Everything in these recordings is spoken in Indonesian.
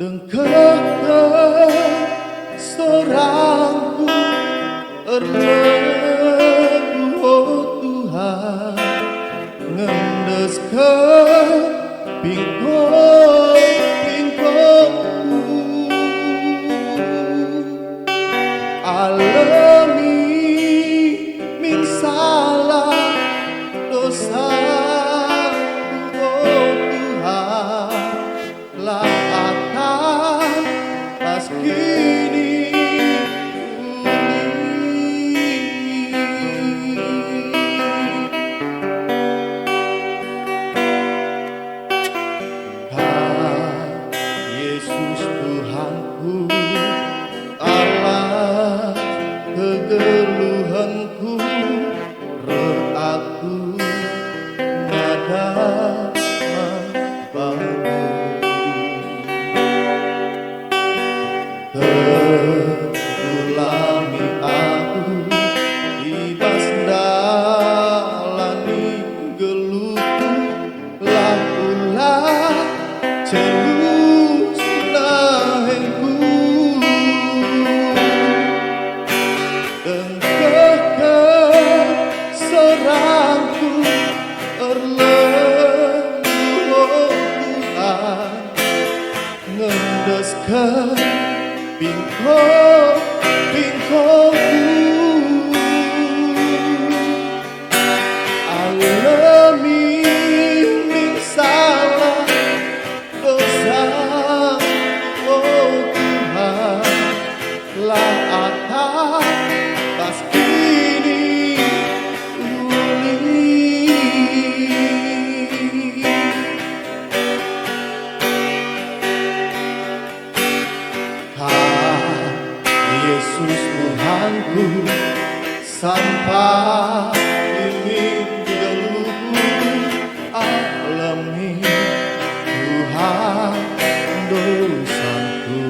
Dengkau sorangku erlebu oh Tuhan ngendeskeun pingkong-pingkongku alami min salah dosa oh Tuhan lah akan pas kini Kam Yesus Tuhanku alas kegeluhanku roh aku ngadap membantu terulami aku ibas dalani geluhku lah ulah celus nahengku dengkeun sorangku erlebu oh Tuhan ngendeskeun pingkong-pingkongku alami min salah dosa oh Tuhan lah akan pas kini uli Kam Yesus Tuhanku sampai ini geluhku alami Tuhan dosaku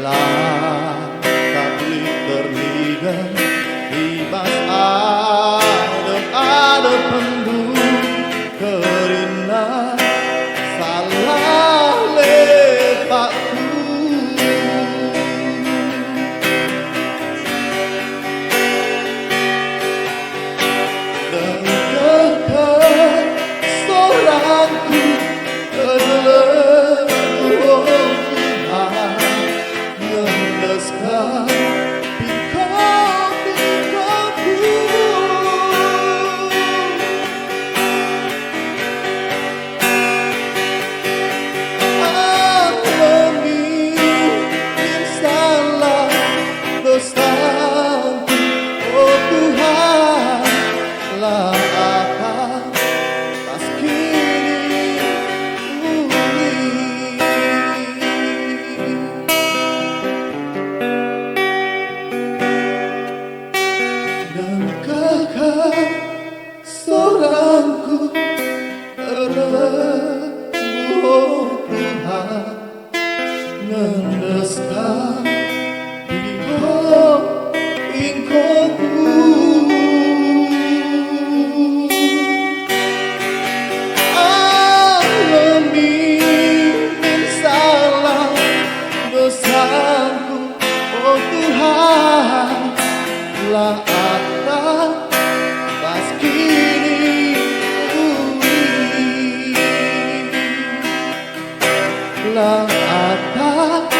lah tak boleh terlihat ibas adem pendung kerina salah lepakku dengkeun sorangku erlebu oh Tuhan ngendeskeun pingkong-pingkongku alami min salah dosaku oh Tuhan lah akan pas kini uli dengkeun sorangku erlebu oh Tuhan ngendeskeun pingkong-pingkongku alami min salah dosaku oh Tuhan lah akan pas kini uli lah akan